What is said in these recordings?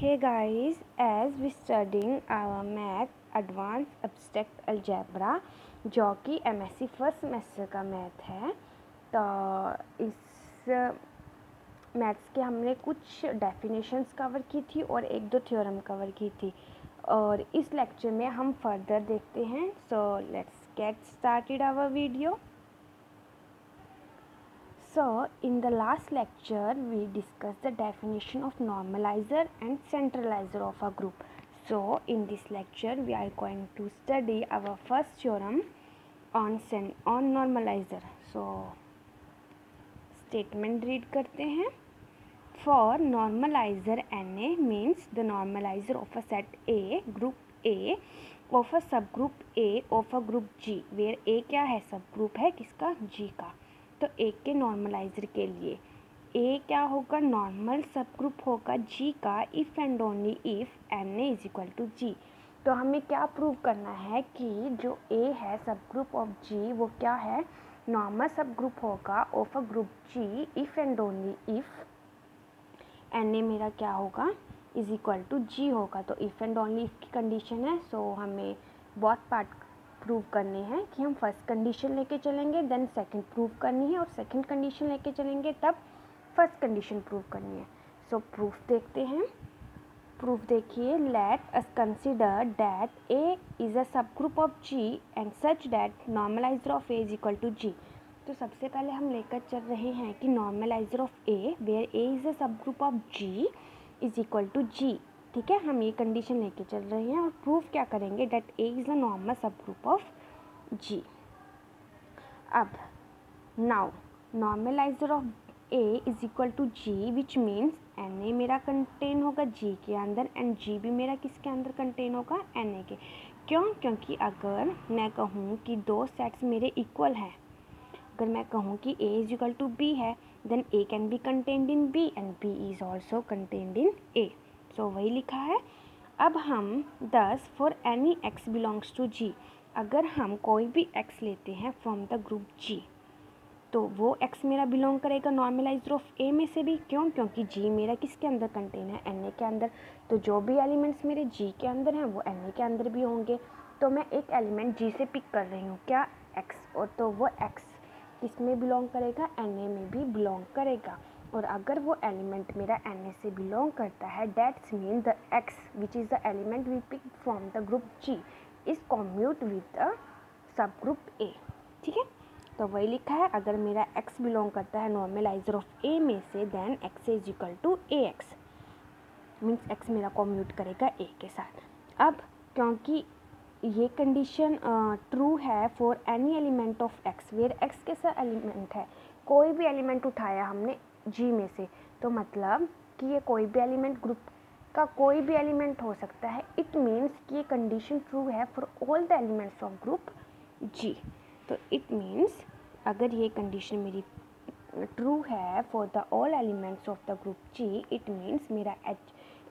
Hey guys, as we studying our math advanced abstract algebra जो कि MSc first semester का math है, तो इस मैथ्स के हमने कुछ डेफिनेशंस कवर की थी और एक दो थ्योरम कवर की थी और इस लेक्चर में हम फर्दर देखते हैं. So let's get started our video. So, in the last lecture, we discussed the definition of normalizer and centralizer of a group. So, in this lecture, we are going to study our first theorem on normalizer. So, statement read करते हैं. For normalizer NA means the normalizer of a set A, group A, of a subgroup A of a group G, where A क्या है? Subgroup है किसका? G का. तो एक के नॉर्मलाइजर के लिए ए क्या होगा? नॉर्मल सब ग्रुप होगा जी का if and only if N A is equal to G. तो हमें क्या प्रूव करना है कि जो ए है सब ग्रुप ऑफ जी वो क्या है? नॉर्मल सब ग्रुप होगा of a group G if and only if N A मेरा क्या होगा? इज इक्वल टू जी होगा. तो इफ़ एंड ओनली इफ़ की कंडीशन है. सो हमें बहुत पार्ट प्रूव करने हैं कि हम फर्स्ट कंडीशन लेके चलेंगे, देन सेकंड प्रूव करनी है और सेकंड कंडीशन लेके चलेंगे तब फर्स्ट कंडीशन प्रूव करनी है. सो प्रूफ देखते हैं. प्रूफ देखिए. Let us consider that A is a सब group of G and such that normalizer of A is equal to G. तो सबसे पहले हम लेकर चल रहे हैं कि normalizer of A where A is a सब group of G is equal to G. ठीक है, हम ये कंडीशन लेके चल रहे हैं और प्रूफ क्या करेंगे? That A is a normal सब ग्रुप ऑफ जी. अब now normalizer of A is equal to G which means N A मेरा कंटेन होगा जी के अंदर एंड जी भी मेरा किसके अंदर कंटेन होगा? एन ए के. क्यों? क्योंकि अगर मैं कहूँ कि दो सेट्स मेरे इक्वल हैं, अगर मैं कहूँ कि a is equal to B है, then a can be contained in b and b is also contained in a. So वही लिखा है. अब हम 10 for any x belongs to g, अगर हम कोई भी x लेते हैं फ्रॉम द ग्रुप g तो वो x मेरा बिलोंग करेगा नॉर्मलाइजर ऑफ a में से भी. क्यों? क्योंकि g मेरा किसके अंदर कंटेन है? na के अंदर. तो जो भी एलिमेंट्स मेरे g के अंदर हैं वो na के अंदर भी होंगे. तो मैं एक एलिमेंट g से पिक कर रही हूँ, क्या? x. और तो वो x किसमें बिलोंग करेगा? na में भी बिलोंग करेगा. और अगर वो एलिमेंट मेरा na से बिलोंग करता है, that's mean the x which is the element we pick from the group g is commute with the sub group a. ठीक है, तो वही लिखा है. अगर मेरा x बिलोंग करता है नॉर्मलाइजर ऑफ a में से, then x is equal to ax means x मेरा कॉम्यूट करेगा a के साथ. अब क्योंकि ये कंडीशन ट्रू है for any element of x where x कैसा एलिमेंट है? कोई भी एलिमेंट उठाया हमने g में से, तो मतलब कि ये कोई भी एलिमेंट ग्रुप का कोई भी एलिमेंट हो सकता है. इट मीन्स कि ये कंडीशन ट्रू है for all the elements of group g. तो इट मीन्स अगर ये कंडीशन मेरी ट्रू है for the all elements of the group g, it means मेरा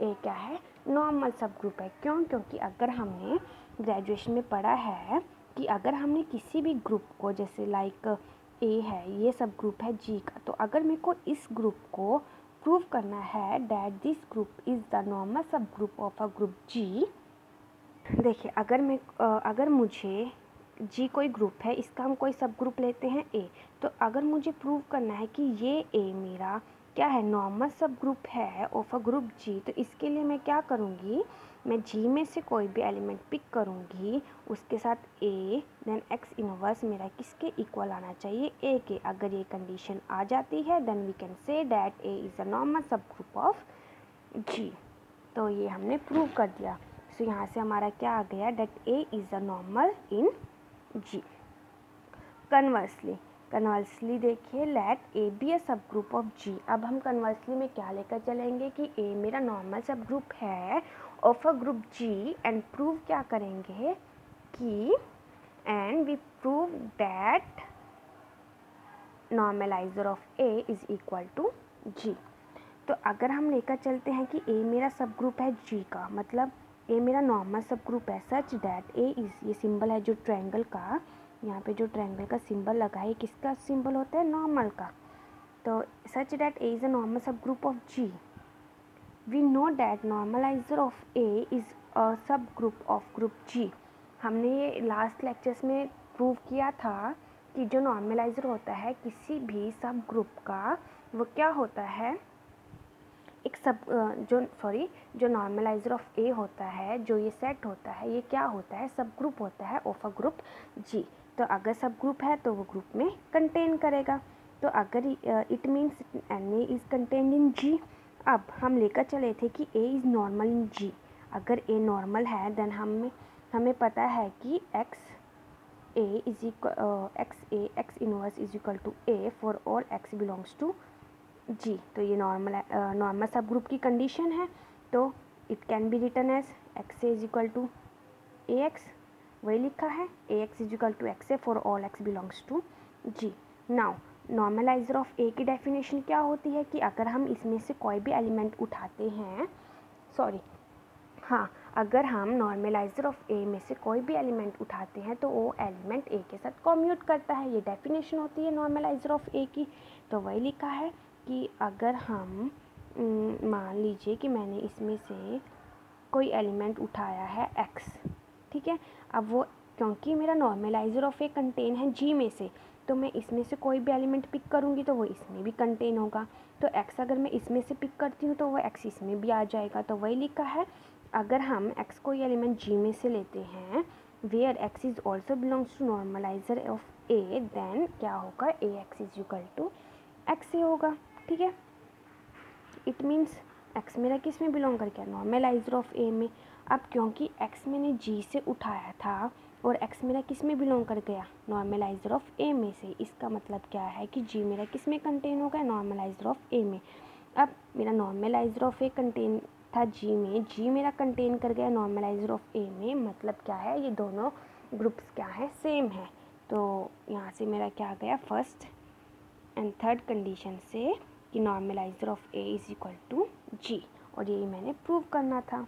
ए क्या है? नॉर्मल सब ग्रुप है. क्यों? क्योंकि अगर हमने ग्रेजुएशन में पढ़ा है कि अगर हमने किसी भी ग्रुप को, जैसे लाइक ए है, ये सब ग्रुप है जी का, तो अगर मेरे को इस ग्रुप को प्रूव करना है that this group is the normal सब ग्रुप ऑफ अ ग्रुप जी. देखिए, अगर मुझे जी कोई ग्रुप है, इसका हम कोई सब ग्रुप लेते हैं ए, तो अगर मुझे प्रूव करना है कि ये ए मेरा क्या है? नॉर्मल सब ग्रुप है ऑफ अ ग्रुप जी, तो इसके लिए मैं क्या करूँगी? मैं जी में से कोई भी एलिमेंट पिक करूँगी, उसके साथ ए, देन एक्स इनवर्स मेरा किसके इक्वल आना चाहिए? ए के. अगर ये कंडीशन आ जाती है then we can say that A is a normal सब ग्रुप ऑफ जी. तो ये हमने प्रूव कर दिया. सो यहाँ से हमारा क्या आ गया? That A is a normal in G. Conversely देखिए, लेट ए बी अ सब ग्रुप ऑफ जी. अब हम कन्वर्सली में क्या लेकर चलेंगे कि ए मेरा नॉर्मल सब ग्रुप है of a group G and prove क्या करेंगे कि and we prove that normalizer of A is equal to G. तो अगर हम लेकर चलते हैं कि ए मेरा सब ग्रुप है जी का, मतलब ए मेरा नॉर्मल सब ग्रुप है सच दैट ए इज़, ये सिंबल है जो ट्रायंगल का, यहाँ पे जो ट्रायंगल का सिंबल लगा है, किसका सिंबल होता है? नॉर्मल का. तो such that A is a normal सब group of G. We know that normalizer of A is a सब ग्रुप ऑफ ग्रुप जी। हमने ये लास्ट लेक्चर्स में प्रूव किया था कि जो नॉर्मलाइजर होता है किसी भी सब ग्रुप का, वो क्या होता है, एक जो नॉर्मलाइजर ऑफ ए होता है, जो ये सेट होता है, ये क्या होता है, सब ग्रुप होता है ऑफ अ ग्रुप जी। तो अगर सब ग्रुप है तो वो ग्रुप में कंटेन करेगा। तो अगर it means N A is contained in G. अब हम लेकर चले थे कि ए इज़ नॉर्मल इन जी। अगर ए नॉर्मल है देन हमें पता है कि X inverse is equal to A for all X belongs to G. तो ये नॉर्मल सब ग्रुप की कंडीशन है। तो it can be written as X is equal to A X, वही लिखा है, A X is equal to X A for all X belongs to G. Now normalizer of A की definition क्या होती है कि अगर हम इसमें से कोई भी एलिमेंट उठाते हैं, अगर हम नॉर्मलाइजर ऑफ ए में से कोई भी एलिमेंट उठाते हैं तो वो एलिमेंट ए के साथ कम्यूट करता है। ये डेफिनेशन होती है नॉर्मलाइजर ऑफ ए की। तो वही लिखा है कि अगर हम मान लीजिए कि मैंने इसमें से कोई एलिमेंट उठाया है x, ठीक है। अब वो क्योंकि मेरा नॉर्मलाइजर ऑफ ए कंटेन है जी में से, तो मैं इसमें से कोई भी एलिमेंट पिक करूँगी तो वो इसमें भी कंटेन होगा। तो x अगर मैं इसमें से पिक करती हूँ तो वो x इसमें भी आ जाएगा। तो वही लिखा है, अगर हम x कोई एलिमेंट g में से लेते हैं where x is also belongs to normalizer of a, then क्या होगा, A X is equal to X A होगा, ठीक है। इट मीन्स x मेरा किस में बिलोंग कर गया, नॉर्मलाइजर ऑफ ए में। अब क्योंकि x मैंने g से उठाया था और x मेरा किस में बिलोंग कर गया, नॉर्मलाइजर ऑफ ए में से, इसका मतलब क्या है कि g मेरा किस में कंटेन हो गया, नॉर्मलाइजर ऑफ ए में। अब मेरा नॉर्मलाइजर ऑफ ए कंटेन था g में, g मेरा कंटेन कर गया नॉर्मलाइजर ऑफ ए में, मतलब क्या है, ये दोनों ग्रुप्स क्या है, सेम है। तो यहाँ से मेरा क्या आ गया, फर्स्ट एंड थर्ड कंडीशन से कि normalizer of A is equal to G, और यही मैंने प्रूव करना था।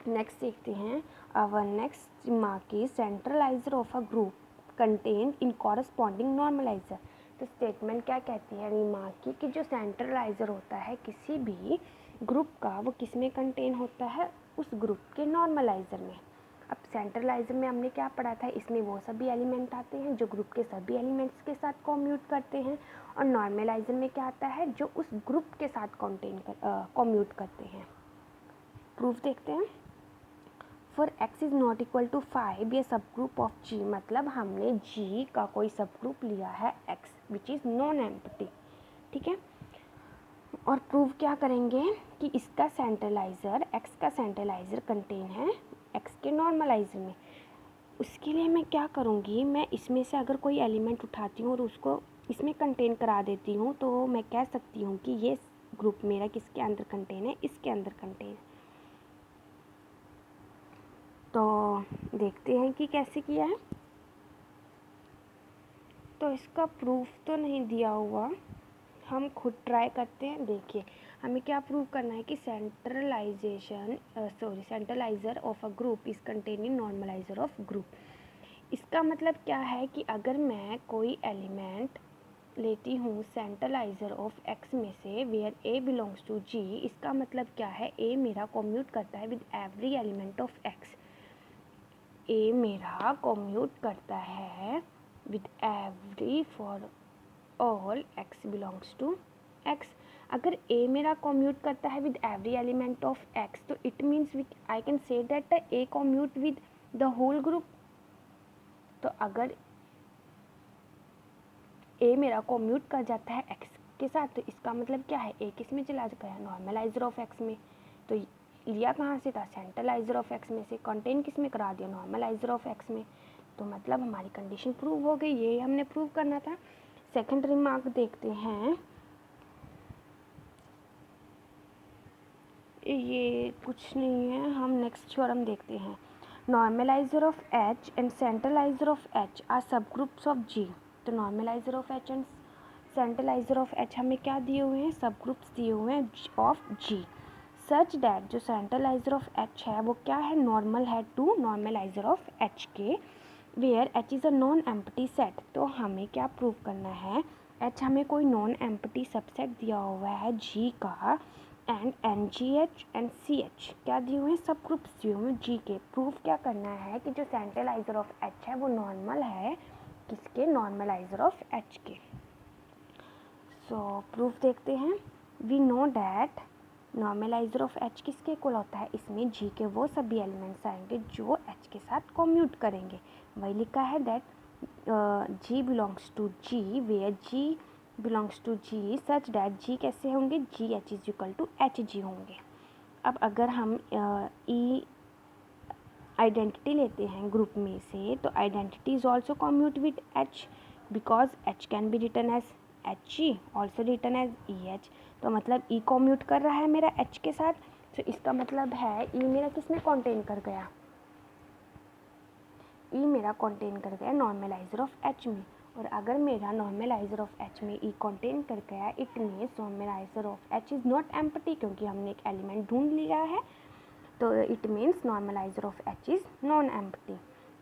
नेक्स्ट देखते हैं, our next remark is centralizer of a group contained in corresponding normalizer. तो स्टेटमेंट क्या कहती है रिमार्क की कि जो सेंट्रलाइजर होता है किसी भी ग्रुप का, वो किस में कंटेन होता है, उस ग्रुप के नॉर्मलाइजर में। अब सेंट्रलाइजर में हमने क्या पढ़ा था, इसमें वो सभी एलिमेंट आते हैं जो ग्रुप के सभी एलिमेंट्स के साथ कम्यूट करते हैं, और नॉर्मलाइजर में क्या आता है, जो उस ग्रुप के साथ कम्यूट करते हैं। प्रूफ देखते हैं। For x is not equal to 5 ये सब ग्रुप ऑफ g, मतलब हमने g का कोई सब ग्रुप लिया है x which is non empty, ठीक है। और प्रूव क्या करेंगे कि इसका सेंट्रलाइज़र, x का सेंट्रलाइज़र कंटेन है x के नॉर्मलाइज़र में। उसके लिए मैं क्या करूँगी, मैं इसमें से अगर कोई एलिमेंट उठाती हूँ और उसको इसमें कंटेन करा देती हूँ, तो मैं कह सकती हूँ कि ये ग्रुप मेरा किसके अंदर कंटेन है, इसके अंदर कंटेन है। तो देखते हैं कि कैसे किया है। तो इसका प्रूफ तो नहीं दिया हुआ, हम खुद ट्राई करते हैं। देखिए हमें क्या प्रूव करना है कि centralizer of a group is containing normalizer of group. इसका मतलब क्या है कि अगर मैं कोई एलिमेंट लेती हूँ सेंट्रलाइजर ऑफ x में से where a belongs to g, इसका मतलब क्या है, a मेरा कम्यूट करता है with every element of x। a मेरा कम्यूट करता है with every for all x belongs to x। अगर a मेरा कम्यूट करता है with every element of x, तो it means I can say that a commute with the whole group. तो अगर a मेरा कम्यूट कर जाता है x के साथ, तो इसका मतलब क्या है, a किस में चला गया, नॉर्मलाइजर ऑफ x में। तो लिया कहाँ से था, सेंट्रलाइजर ऑफ x में से, कंटेन किस में करा दिया, नॉर्मलाइजर ऑफ x में। तो मतलब हमारी कंडीशन प्रूव हो गई, ये हमने प्रूव करना था। सेकंड रिमार्क देखते हैं, ये कुछ नहीं है, हम नेक्स्ट थ्योरम देखते हैं। Normalizer of h and centralizer of h are subgroups of g। तो normalizer of h and centralizer of h हमें क्या दिए हुए हैं, सब ग्रुप्स दिए हुए हैं ऑफ g, सच डैट जो सेंट्रलाइजर ऑफ h है वो क्या है, नॉर्मल है टू नॉर्मलाइजर ऑफ h के, where h is a non empty set. तो हमें क्या प्रूव करना है, h हमें कोई नॉन एम्प्टी सबसेट दिया हुआ है g का, एंड NGH एंड CH क्या दिए हुए हैं, सब ग्रुप्स दिए हुए हैं G के। प्रूफ क्या करना है कि जो सेंट्रलाइजर ऑफ H है वो नॉर्मल है किसके, नॉर्मलाइजर ऑफ H के। सो प्रूफ देखते हैं। We know that normalizer of H किसके इक्वल होता है, इसमें G के वो सभी एलिमेंट्स आएंगे जो H के साथ कम्यूट करेंगे। वही लिखा है that G belongs to G where G belongs to G such that G कैसे होंगे, GH is equal to HG होंगे। अब अगर हम E आइडेंटिटी लेते हैं ग्रुप में से, तो identity is also commute with H because H can be written as HG also written as EH। तो मतलब E कम्यूट कर रहा है मेरा H के साथ, तो इसका मतलब है E मेरा किसमें कॉन्टेन कर गया, E मेरा कॉन्टेन कर गया नॉर्मलाइजर ऑफ H में। और अगर मेरा नॉर्मलाइजर ऑफ H में E कॉन्टेन कर गया, it means normaliser of H is not empty, क्योंकि हमने एक एलिमेंट ढूंढ लिया है, तो it means normaliser of H is non empty.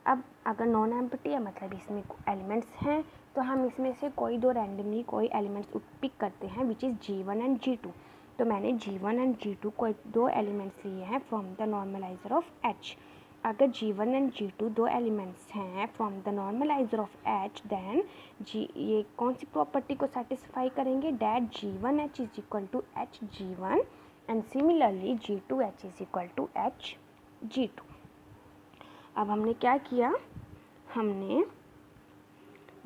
अब अगर नॉन एम्प्टी है मतलब इसमें एलिमेंट्स हैं, तो हम इसमें से कोई दो रैंडमली कोई एलिमेंट्स पिक करते हैं which is G1 and G2। तो मैंने G1 एंड G2 कोई दो एलिमेंट्स लिए हैं from the normalizer of H। अगर G1 एंड G2 दो एलिमेंट्स हैं from the normalizer of H, then ये कौन सी प्रॉपर्टी को सेटिस्फाई करेंगे, that G1H is equal to HG1 and similarly G2H is equal to HG2। अब हमने क्या किया, हमने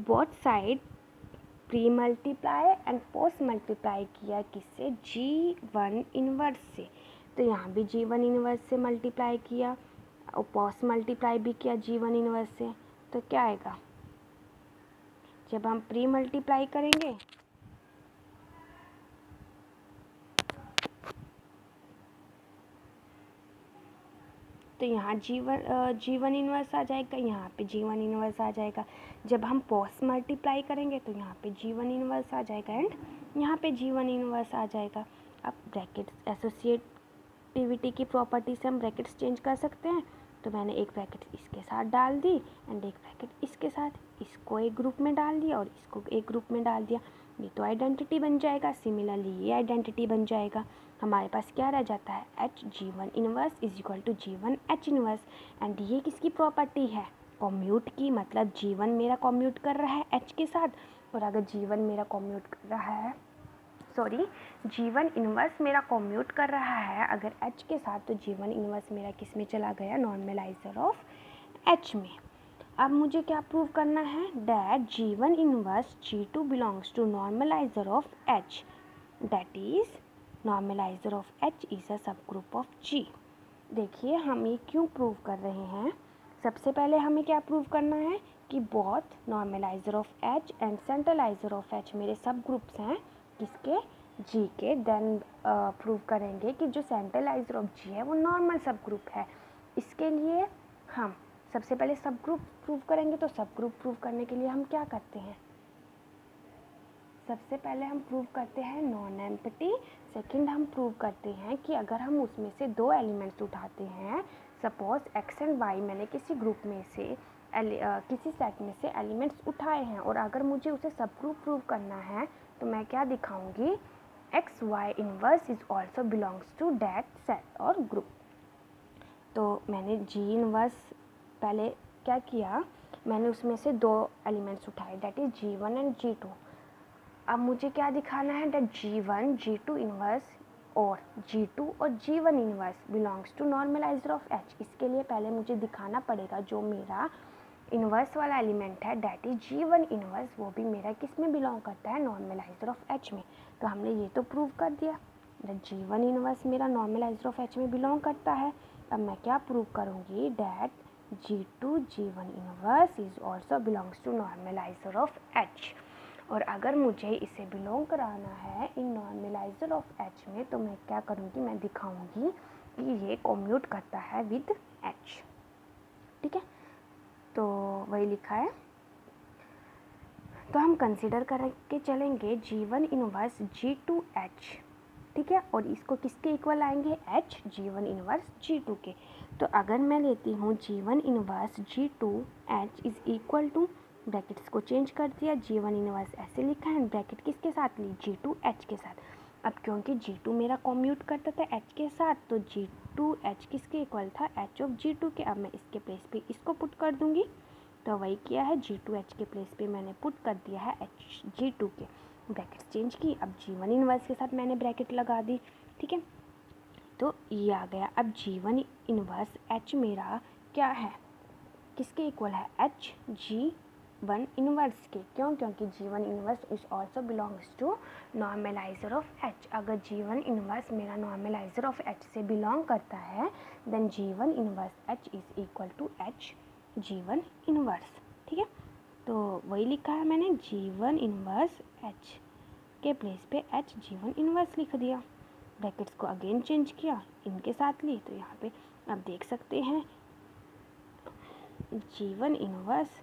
both side pre multiply and post multiply किया किससे, G1 इनवर्स से। तो यहाँ भी G1 इनवर्स से मल्टीप्लाई किया और पोस्ट मल्टीप्लाई भी किया G1 इनवर्स से। तो क्या आएगा, जब हम प्री मल्टीप्लाई करेंगे तो यहाँ G1 इनवर्स आ जाएगा, यहाँ पे G1 इनवर्स आ जाएगा। जब हम पोस्ट मल्टीप्लाई करेंगे तो यहाँ पे G1 इनवर्स आ जाएगा एंड यहाँ पे G1 इनवर्स आ जाएगा। अब ब्रैकेट्स एसोसिएटिविटी की प्रॉपर्टी से हम ब्रैकेट्स चेंज कर सकते हैं, तो मैंने एक ब्रैकेट इसके साथ डाल दी एंड एक ब्रैकेट इसके साथ, इसको एक ग्रुप में डाल दिया और इसको एक ग्रुप में डाल दिया। ये तो आइडेंटिटी बन जाएगा, सिमिलरली ये आइडेंटिटी बन जाएगा। हमारे पास क्या रह जाता है, HG1 inverse is equal to G1H inverse. And ये किसकी प्रॉपर्टी है, कम्यूट की, मतलब G1 मेरा कम्यूट कर रहा है H के साथ, और अगर G1 मेरा कम्यूट कर रहा है G1 इनवर्स मेरा कम्यूट कर रहा है अगर H के साथ, तो G1 इनवर्स मेरा किस में चला गया, नॉर्मलाइजर ऑफ H में। अब मुझे क्या प्रूव करना है, that G1 inverse G2 belongs to normalizer of H, that is normalizer of H is a सब ग्रुप ऑफ G। देखिए हम ये क्यों प्रूव कर रहे हैं, सबसे पहले हमें क्या प्रूव करना है कि both normalizer of H and centralizer of H मेरे सब ग्रुप्स हैं किसके, G के। देन प्रूव करेंगे कि जो सेंट्रलाइजर ऑफ G है वो नॉर्मल सब ग्रुप है। इसके लिए हम सबसे पहले सब ग्रुप प्रूव करेंगे, तो सब ग्रुप प्रूव करने के लिए हम क्या करते हैं, सबसे पहले हम प्रूव करते हैं नॉन एम्प्टी। सेकंड हम प्रूव करते हैं कि अगर हम उसमें से दो एलिमेंट्स उठाते हैं, सपोज X एंड Y, मैंने किसी ग्रुप में से किसी सेट में से एलिमेंट्स उठाए हैं और अगर मुझे उसे सब ग्रुप प्रूव करना है, तो मैं क्या दिखाऊंगी, XY inverse is also belongs to that set और ग्रुप। तो मैंने G इनवर्स पहले क्या किया, मैंने उसमें से दो एलिमेंट्स उठाए, that is G1 and G2। अब मुझे क्या दिखाना है, दैट G1 G2 इनवर्स और G2 और G1 inverse belongs to normalizer of H। इसके लिए पहले मुझे दिखाना पड़ेगा जो मेरा इनवर्स वाला एलिमेंट है डैट इज G1 इनवर्स, वो भी मेरा किस में बिलोंग करता है, नॉर्मलाइजर ऑफ H में। तो हमने ये तो प्रूव कर दिया दैट G1 इनवर्स मेरा नॉर्मलाइजर ऑफ H में बिलोंग करता है। अब मैं क्या प्रूव करूँगी, that G2 G1 inverse is also belongs to normalizer of H। और अगर मुझे इसे बिलोंग कराना है इन नॉर्मलाइजर ऑफ H में, तो मैं क्या करूँगी, मैं दिखाऊंगी कि ये कम्यूट करता है विद H। ठीक है, तो वही लिखा है। तो हम कंसिडर करके चलेंगे G1 इनवर्स G2H, ठीक है, और इसको किसके इक्वल आएंगे, H G1 इनवर्स G2 के। तो अगर मैं लेती हूँ G1 inverse G2H is equal to, brackets को चेंज कर दिया, G1 इनवर्स ऐसे लिखा है, ब्रैकेट किसके साथ ली, G2H के साथ। अब क्योंकि G2 मेरा कॉम्यूट करता था H के साथ, तो G2H किसके इक्वल था, H ऑफ G2 के। अब मैं इसके प्लेस पे इसको पुट कर दूंगी, तो वही किया है, G2H के प्लेस पे मैंने पुट कर दिया है H G2 के, ब्रैकेट चेंज की। अब G1 इन्वर्स के साथ मैंने ब्रैकेट लगा दी, ठीक है, तो ये आ गया। अब G1 इन्वर्स H मेरा क्या है, किसके इक्वल है, H G1 इन्वर्स के। क्यों, क्योंकि G1 inverse is also belongs to normalizer of H। अगर G1 इन्वर्स मेरा नॉर्मलाइजर ऑफ H से बिलोंग करता है, then G1 inverse H is equal to H G1 inverse, ठीक है। तो वही लिखा है मैंने, G1 इन्वर्स H के प्लेस पे H G1 इन्वर्स लिख दिया, ब्रैकेट्स को अगेन चेंज किया, इनके साथ ली, तो यहाँ पे आप देख सकते हैं G1 inverse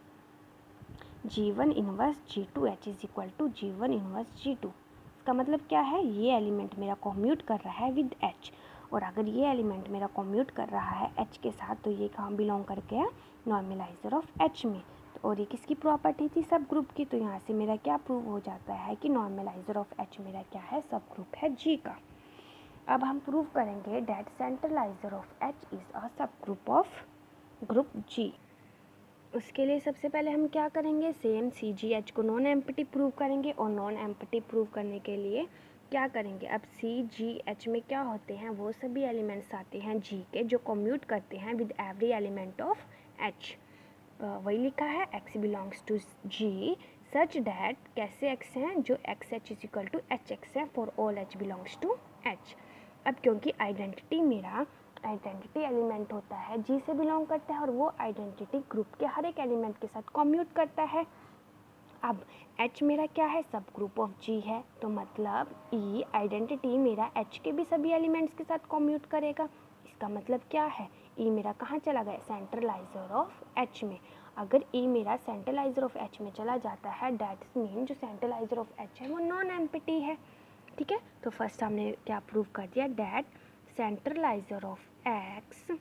G2H is equal to G1 inverse G2। इसका मतलब क्या है, ये एलिमेंट मेरा कॉम्यूट कर रहा है विद H, और अगर ये एलिमेंट मेरा कॉम्यूट कर रहा है H के साथ, तो ये कहाँ बिलोंग करके है, नॉर्मलाइजर ऑफ H में। तो और ये किसकी प्रॉपर्टी थी, सब ग्रुप की। तो यहाँ से मेरा क्या प्रूव हो जाता है कि नॉर्मलाइजर ऑफ H मेरा क्या है, सब ग्रुप है G का। अब हम प्रूव करेंगे that centralizer of H is a सब ग्रुप ऑफ ग्रुप G। उसके लिए सबसे पहले हम क्या करेंगे, सेम CGH को नॉन एम्प्टी प्रूव करेंगे, और नॉन एम्प्टी प्रूव करने के लिए क्या करेंगे, अब CGH में क्या होते हैं, वो सभी एलिमेंट्स आते हैं G के जो कम्यूट करते हैं with every element of H। वही लिखा है X belongs to G such that, कैसे X हैं, जो XH is equal to HX है for all H belongs to H। अब क्योंकि आइडेंटिटी मेरा आइडेंटिटी एलिमेंट होता है G से बिलोंग करता है, और वो आइडेंटिटी ग्रुप के हर एक एलिमेंट के साथ कम्यूट करता है। अब H मेरा क्या है, सब ग्रुप ऑफ G है, तो मतलब E आइडेंटिटी मेरा H के भी सभी एलिमेंट्स के साथ कम्यूट करेगा। इसका मतलब क्या है, E मेरा कहाँ चला गया, सेंट्रलाइजर ऑफ H में। अगर E मेरा सेंट्रलाइजर ऑफ H में चला जाता है, दैट मीन जो सेंट्रलाइजर ऑफ H है वो नॉन एम्प्टी है, ठीक है। तो फर्स्ट हमने क्या प्रूव कर दिया, डैट सेंट्रलाइजर ऑफ X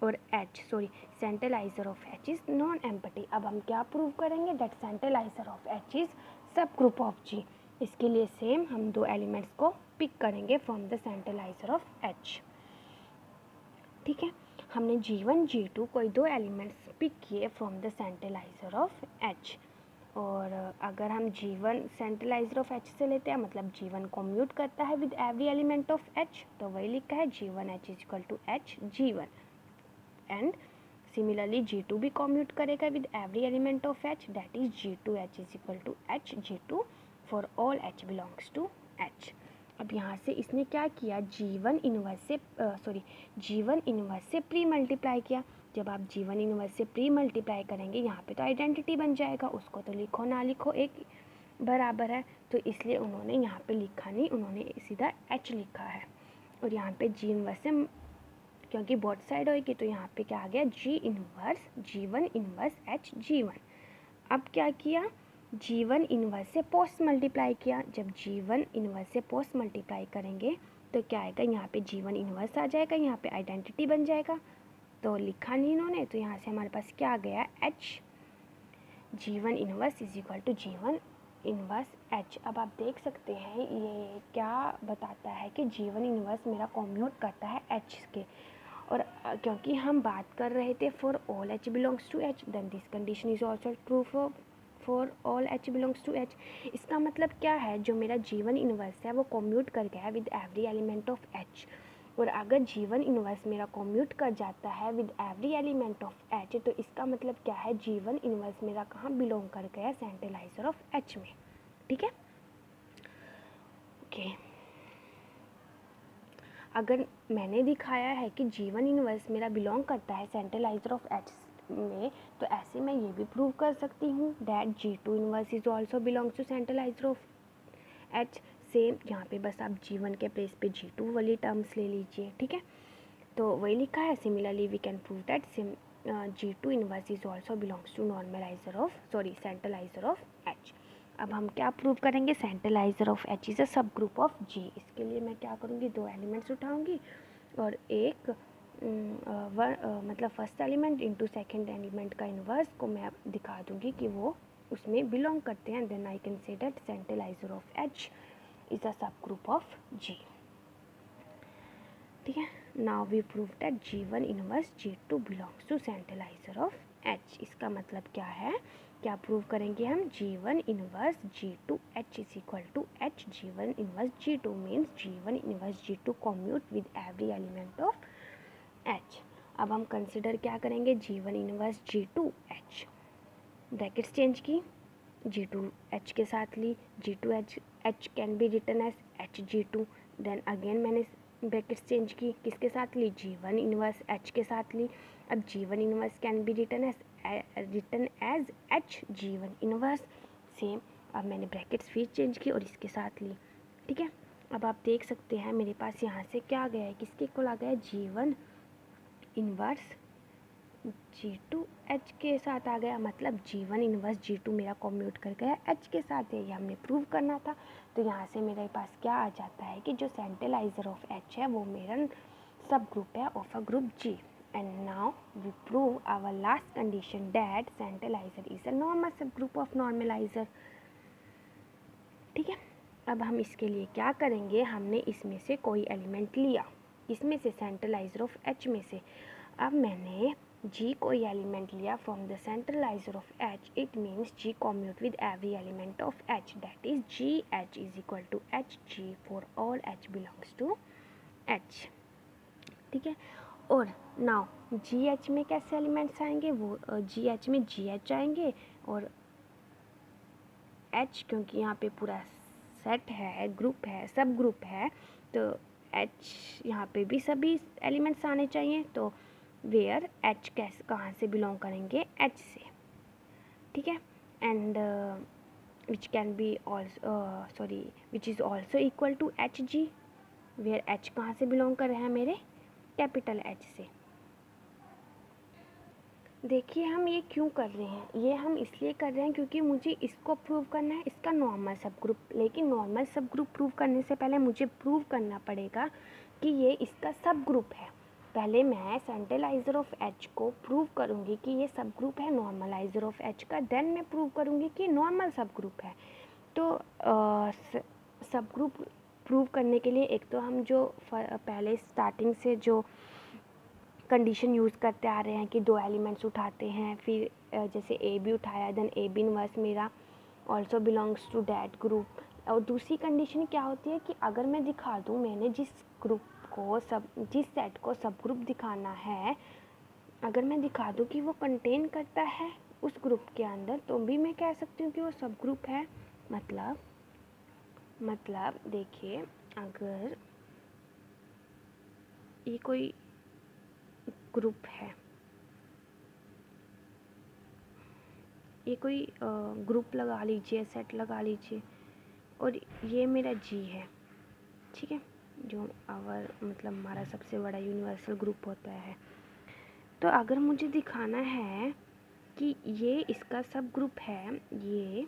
और H, sorry centralizer of H is non empty. अब हम क्या प्रूव करेंगे, that centralizer of H is सब ग्रुप ऑफ G। इसके लिए सेम हम दो एलिमेंट्स को पिक करेंगे from the centralizer of H, ठीक है। हमने G1 G2 कोई दो एलिमेंट्स पिक किए from the centralizer of H, और अगर हम G1 सेंट्रलाइजर ऑफ H से लेते हैं, मतलब G1 कम्यूट करता है with every element of H, तो वही लिखा है G1H is equal to H G1, and similarly G2 भी कम्यूट करेगा with every element of H, that is G2H is equal to H G2 for all H belongs to H। अब यहाँ से इसने क्या किया, G1 इन्वर्स से pre multiply किया। जब आप G1 इन्वर्स से प्री मल्टीप्लाई करेंगे, यहाँ पे तो आइडेंटिटी बन जाएगा, उसको तो लिखो ना लिखो एक बराबर है, तो इसलिए उन्होंने यहाँ पे लिखा नहीं, उन्होंने सीधा H लिखा है। और यहाँ पे G इन्वर्स से, क्योंकि बोथ साइड होगी, तो यहाँ पे क्या आ गया, G1 इन्वर्स H G1। अब क्या किया, G1 इन्वर्स से पोस्ट मल्टीप्लाई किया। जब G1 इन्वर्स से पोस्ट मल्टीप्लाई करेंगे तो क्या आएगा, यहाँ पे G1 इन्वर्स आ जाएगा, यहाँ पे आइडेंटिटी बन जाएगा, तो लिखा नहीं इन्होंने, तो यहाँ से हमारे पास क्या आ गया, H G1 inverse is equal to G1 inverse H। अब आप देख सकते हैं ये क्या बताता है कि G1 इन्वर्स मेरा कॉम्यूट करता है H के, और क्योंकि हम बात कर रहे थे for all H belongs to H, then this condition is also true for all H belongs to H। इसका मतलब क्या है, जो मेरा G1 इन्वर्स है वो कम्यूट कर गया है with every element of H, और अगर G1 इन्वर्स मेरा कम्यूट कर जाता है with every element of H, तो इसका मतलब क्या है, G1 इन्वर्स मेरा कहाँ बिलोंग कर गया, सेंट्रलाइजर ऑफ H में, ठीक है। ओके, अगर मैंने दिखाया है कि G1 इन्वर्स मेरा बिलोंग करता है सेंट्रलाइजर ऑफ H में, तो ऐसे मैं ये भी प्रूव कर सकती हूँ that G2 inverse is also belongs to centralizer of H। Same यहाँ पे बस आप G1 के प्लेस पे G2 वाली टर्म्स ले लीजिए, ठीक है। तो वही लिखा है, similarly we can prove that G2 inverse is also belongs to centralizer of H। अब हम क्या प्रूव करेंगे, centralizer of H is a सब ग्रुप ऑफ G। इसके लिए मैं क्या करूँगी, दो एलिमेंट्स उठाऊँगी, और एक मतलब first element into second element का इन्वर्स को मैं दिखा दूँगी कि वो उसमें बिलोंग करते हैं, then I can say that centralizer of H is a सब ग्रुप ऑफ G. ठीक है. Now we prove that G1 inverse G2 belongs to centralizer of H. इसका मतलब क्या है, क्या प्रूव करेंगे हम, G1 inverse G2 H is equal to H G1 inverse G2 means G1 inverse G2 commute with every element of H. अब हम consider क्या करेंगे, G1 inverse G2 H, brackets change की, G2 H के साथ ली, G2 H can be written as H G2. Then again मैंने brackets change की, किसके साथ ली, G1 इनवर्स H के साथ ली. अब G1 inverse can be written as H G1 inverse. Same, अब मैंने ब्रैकेट्स फिर चेंज की और इसके साथ ली. ठीक है. अब आप देख सकते हैं मेरे पास यहाँ से क्या आ गया है, किसके इक्वल आ गया है, G1 इनवर्स G2 H के साथ आ गया. मतलब G1 इनवर्स G2 मेरा कॉम्यूट कर गया H के साथ है, ये हमने प्रूव करना था. तो यहाँ से मेरे पास क्या आ जाता है कि जो सेंट्रलाइजर ऑफ H है वो मेरा सब ग्रुप है of a group G. And now we prove our last condition that centralizer is a normal सब ग्रुप ऑफ नॉर्मलाइजर. ठीक है. अब हम इसके लिए क्या करेंगे, हमने इसमें से कोई एलिमेंट लिया, इसमें से सेंट्रलाइजर ऑफ H में से. अब मैंने G कोई एलिमेंट लिया from the centralizer of H, it means G commute with every element of H, that is GH is equal to HG for all H belongs to H. ठीक है. और now GH में कैसे elements आएंगे, वो GH में GH आएंगे और H, क्योंकि यहाँ पे पूरा सेट है, ग्रुप है, सब ग्रुप है, तो H यहाँ पे भी सभी एलिमेंट्स आने चाहिए. तो वेयर H कैसे कहाँ से बिलोंग करेंगे, H से. ठीक है. And which can be also which is also equal to HG, where H कहाँ से बिलोंग कर रहे हैं, मेरे कैपिटल H से. देखिए हम ये क्यों कर रहे हैं, ये हम इसलिए कर रहे हैं क्योंकि मुझे इसको प्रूव करना है, इसका नॉर्मल सब ग्रुप. लेकिन नॉर्मल सब ग्रुप प्रूव करने से पहले मुझे प्रूव करना पड़ेगा कि ये इसका सब ग्रुप है. पहले मैं सेंट्रलाइजर ऑफ H को प्रूव करूँगी कि ये सब ग्रुप है नॉर्मलाइजर ऑफ H का, देन मैं प्रूव करूँगी कि नॉर्मल सब ग्रुप है. तो सब ग्रुप प्रूव करने के लिए एक तो हम जो पहले स्टार्टिंग से जो कंडीशन यूज़ करते आ रहे हैं कि दो एलिमेंट्स उठाते हैं, फिर जैसे ए बी उठाया, देन ए बी इनवर्स मेरा also belongs to that group. और दूसरी कंडीशन क्या होती है कि अगर मैं दिखा दूँ, मैंने जिस ग्रुप को जिस सेट को सब ग्रुप दिखाना है, अगर मैं दिखा दूँ कि वो कंटेन करता है उस ग्रुप के अंदर, तो भी मैं कह सकती हूँ कि वो सब ग्रुप है. मतलब देखिए, अगर ये कोई ग्रुप है, ये कोई ग्रुप लगा लीजिए, सेट लगा लीजिए, और ये मेरा G है. ठीक है, जो मतलब हमारा सबसे बड़ा यूनिवर्सल ग्रुप होता है. तो अगर मुझे दिखाना है कि ये इसका सब ग्रुप है, ये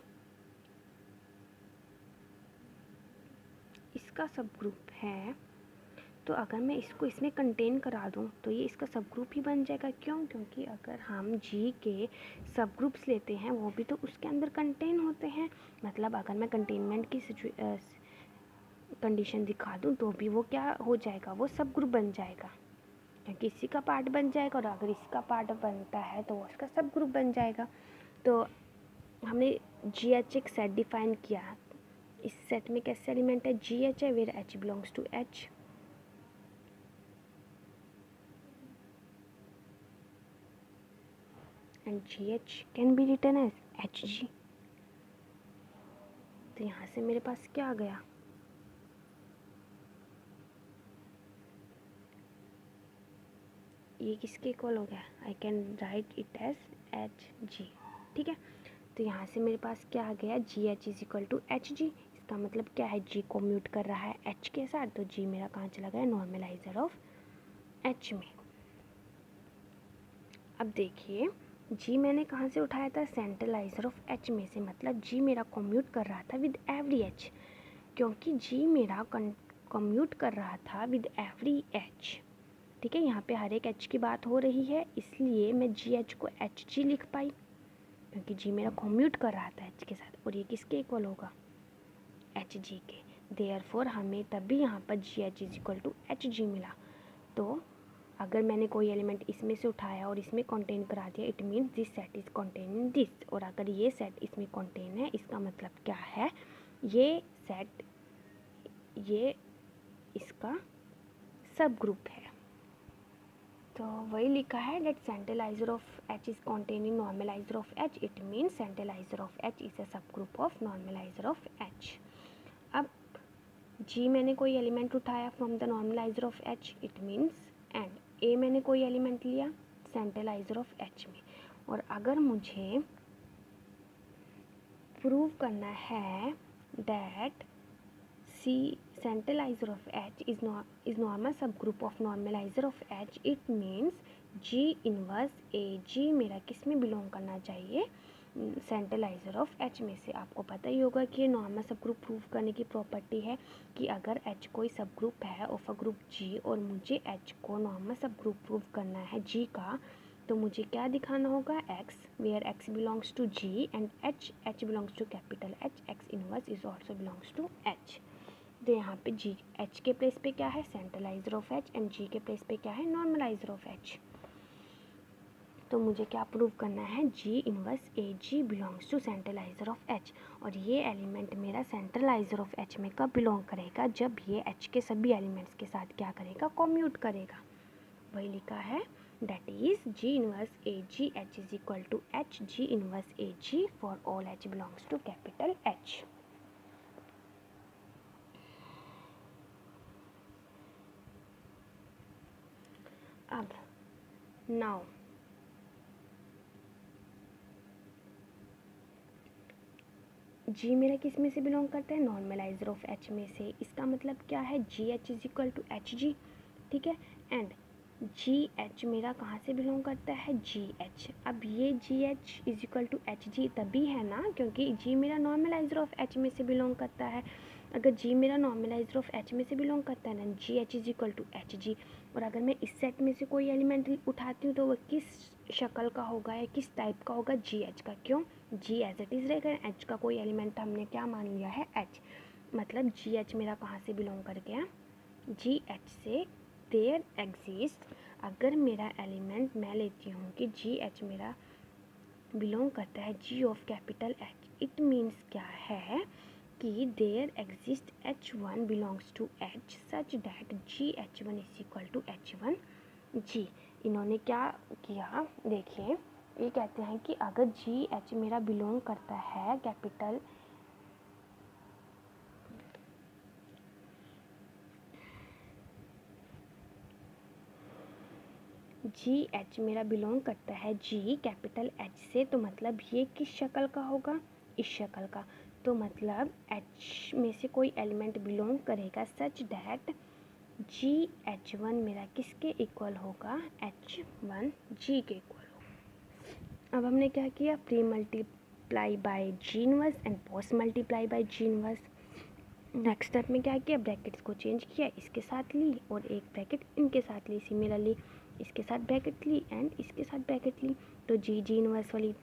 इसका सब ग्रुप है, तो अगर मैं इसको इसमें कंटेन करा दूँ तो ये इसका सब ग्रुप ही बन जाएगा. क्यों, क्योंकि अगर हम G के सब ग्रुप्स लेते हैं वो भी तो उसके अंदर कंटेन होते हैं. मतलब अगर मैं कंटेनमेंट की कंडीशन दिखा दूँ तो भी वो क्या हो जाएगा, वो सब ग्रुप बन जाएगा, क्योंकि इसी का पार्ट बन जाएगा. और अगर इसका पार्ट बनता है तो उसका सब ग्रुप बन जाएगा. तो हमने GH एक सेट डिफाइन किया. इस सेट में कैसे एलिमेंट है, GH है, where H belongs to H. And GH can be written as HG. तो यहाँ से मेरे पास क्या आ गया, ये किसके इक्वल हो गया, I can write it as HG. ठीक है. तो यहाँ से मेरे पास क्या आ गया, GH is equal to HG. इसका मतलब क्या है, G को म्यूट कर रहा है H के साथ, तो G मेरा कहाँ चला गया, नॉर्मलाइजर ऑफ H में. अब देखिए, G मैंने कहाँ से उठाया था, सेंट्रलाइजर ऑफ H में से. मतलब G मेरा कम्यूट कर रहा था विद एवरी H. क्योंकि G मेरा कम्यूट कर रहा था विद एवरी H. ठीक है, यहाँ पे हर एक H की बात हो रही है, इसलिए मैं GH को HG लिख पाई, क्योंकि G मेरा कम्यूट कर रहा था H के साथ. और ये किसके इक्वल होगा, HG के. देयरफॉर हमें तभी यहाँ पर G H is equal to H G मिला। तो अगर मैंने कोई एलिमेंट इसमें से उठाया और इसमें कंटेन करा दिया, it means this set is contain in this, और अगर ये सेट इसमें कंटेन है, इसका मतलब क्या है, ये सेट ये इसका सब ग्रुप है। तो वही लिखा है that centralizer of H is contain in normalizer of H, it means centralizer of H is a सब group of normalizer of H. अब जी मैंने कोई एलिमेंट उठाया from the normalizer of H, it means and A मैंने कोई element लिया सेंट्रलाइजर of H में, और अगर मुझे प्रूव करना है that C centralizer of H is normal subgroup of normalizer of H, it means G inverse A G मेरा किस में बिलोंग करना चाहिए, सेंट्रलाइजर ऑफ H में से। आपको पता ही होगा कि ये नॉर्मल सब ग्रुप प्रूव करने की प्रॉपर्टी है कि अगर H कोई सब ग्रुप है ऑफ अ ग्रुप G और मुझे H को नॉर्मल सब ग्रुप प्रूव करना है G का, तो मुझे क्या दिखाना होगा, X where X belongs to G and H belongs to capital H, X inverse is also belongs to H। तो यहाँ पे जी एच के प्लेस पे क्या है, सेंट्रलाइजर ऑफ एच, एंड जी के प्लेस पे क्या है, नॉर्मलाइजर ऑफ एच। तो मुझे क्या प्रूव करना है, G inverse A G belongs to centralizer of H, और ये एलिमेंट मेरा सेंट्रलाइजर ऑफ एच में कब बिलोंग करेगा, जब ये एच के सभी एलिमेंट्स के साथ क्या करेगा, कॉम्यूट करेगा। वही लिखा है that is G inverse A G H is equal to H G inverse A G for all H belongs to capital H. अब नाउ जी मेरा किस में से बिलोंग करता है, नॉर्मलाइजर ऑफ एच में से, इसका मतलब क्या है, G H is equal to H G, ठीक है, एंड जी एच मेरा कहाँ से बिलोंग करता है, जी एच। अब ये G H is equal to H G तभी है ना क्योंकि जी मेरा नॉर्मलाइजर ऑफ एच में से बिलोंग करता है। अगर जी मेरा नॉर्मलाइजर ऑफ एच में से बिलोंग करता है ना, G H is equal to H G, और अगर मैं इस सेट में से कोई एलिमेंट उठाती हूँ तो वो किस शक्ल का होगा या किस टाइप का होगा, जी एच का। क्यों, जी एज इट इज़ रहेगा, एच का कोई एलिमेंट हमने क्या मान लिया है, एच, मतलब जी एच मेरा कहाँ से बिलोंग कर गया, जी एच से। देयर एग्जिस्ट, अगर मेरा एलिमेंट मैं लेती हूँ कि जी एच मेरा बिलोंग करता है G of capital H, it means क्या है कि there exist H one belongs to H such that G H one is equal to H one G. इन्होंने क्या किया, देखिए ये कहते हैं कि अगर जी एच मेरा बिलोंग करता है कैपिटल जी एच मेरा बिलोंग करता है जी कैपिटल एच से, तो मतलब ये किस शक्ल का होगा, इस शक्ल का। तो मतलब एच में से कोई एलिमेंट बिलोंग करेगा सच दैट जी एच वन मेरा किसके इक्वल होगा, एच वन जी के इक्वल होगा। अब हमने क्या किया, pre multiply by ji inverse and post multiply by ji inverse. Next step में क्या किया, ब्रैकेट्स को चेंज किया, इसके साथ ली और एक ब्रैकेट इनके साथ ली, सिमिलरली इसके साथ ब्रैकेट ली एंड इसके साथ ब्रैकेट ली, तो जी जी इनवर्स वाली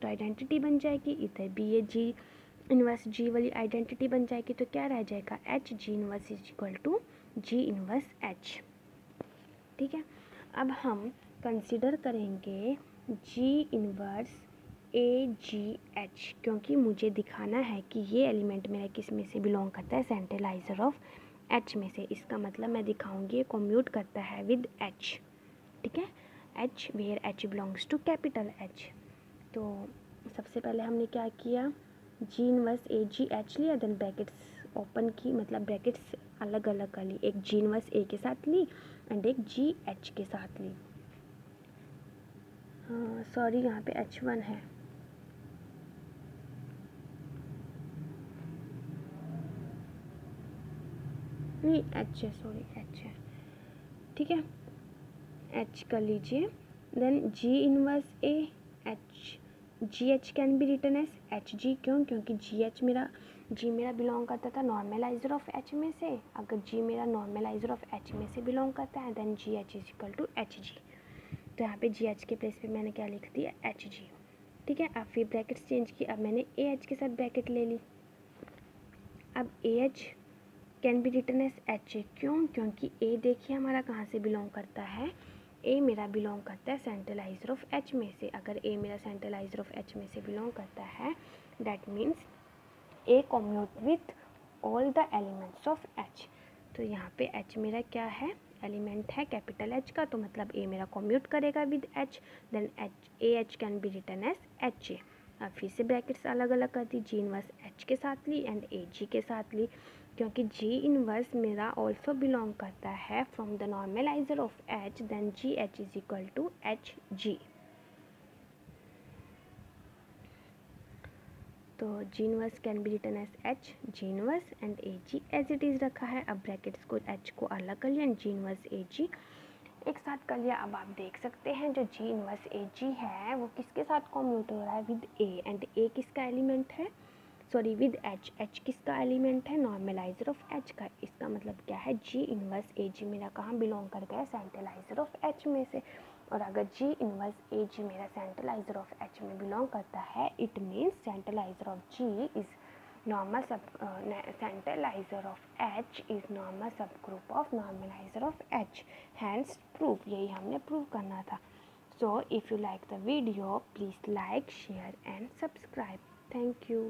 तो आइडेंटिटी बन जाएगी, इधर भी ये जी इनवर्स जी वाली आइडेंटिटी बन जाएगी, तो क्या रह जाएगा, H G inverse is equal to G inverse H. ठीक है, अब हम कंसिडर करेंगे जी इनवर्स ए जी एच, क्योंकि मुझे दिखाना है कि ये एलिमेंट मेरा किस में से बिलोंग करता है, सेंट्रलाइजर ऑफ एच में से। इसका मतलब मैं दिखाऊंगी ये कम्यूट करता है विद एच, ठीक है, H where H belongs to capital H. तो सबसे पहले हमने क्या किया, G inverse A G H लिया, देन ब्रैकेट्स ओपन की, मतलब ब्रैकेट्स अलग अलग कर ली, एक जी इनवर्स ए के साथ ली एंड एक जी एच के साथ ली। हाँ सॉरी, यहाँ पे एच वन है, नहीं एच है, सॉरी एच है, ठीक है, एच कर लीजिए। Then G inverse A H, G H can be written as H G, क्यों, क्योंकि जी मेरा बिलोंग करता था नॉर्मलाइजर ऑफ एच में से। अगर जी मेरा नॉर्मलाइजर ऑफ एच में से बिलोंग करता है then G H is equal to H G. तो यहाँ पे जी एच के प्लेस पे मैंने क्या लिख दिया, एच जी, ठीक है। अब फिर ब्रैकेट्स चेंज की, अब मैंने ए एच के साथ ब्रैकेट ले ली। अब A H can be written as H A, क्यों? क्योंकि ए देखिए हमारा कहाँ से बिलोंग करता है, ए मेरा बिलोंग करता है सेंट्रलाइजर ऑफ एच में से। अगर ए मेरा सेंट्रलाइजर ऑफ एच में से बिलोंग करता है that means A commute with all the elements of H. तो यहाँ पे एच मेरा क्या है, एलिमेंट है कैपिटल एच का, तो मतलब ए मेरा कम्यूट करेगा with H, then H can be written as H A. अब फिर से ब्रैकेट्स अलग अलग कर दी, जी इनवर्स एच के साथ ली एंड ए जी के साथ ली, क्योंकि जी इनवर्स मेरा ऑल्सो बिलोंग करता है from the normalizer of H, then G H is equal to H G. तो G inverse can be written as H G inverse and A G as it is रखा है। अब brackets को H को अलग कर लिया एंड जी इनवर्स ए जी एक साथ कर लिया। अब आप देख सकते हैं जो जी इनवर्स ए जी है वो किसके साथ कम्यूट हो रहा है, विद ए, एंड ए किसका एलिमेंट है, सॉरी विद एच, एच किसका एलिमेंट है, नॉर्मलाइजर ऑफ एच का। इसका मतलब क्या है, जी इनवर्स ए जी मेरा कहाँ बिलोंग कर गया, सेंट्रलाइजर ऑफ एच में से। और अगर जी इनवर्स ए जी मेरा सेंट्रलाइजर ऑफ एच में बिलोंग करता है, it means centralizer of G is normal centralizer of H is normal subgroup of normalizer of H, hence proof, यही हमने प्रूव करना था। So if you like the video, please like, share and subscribe. Thank you.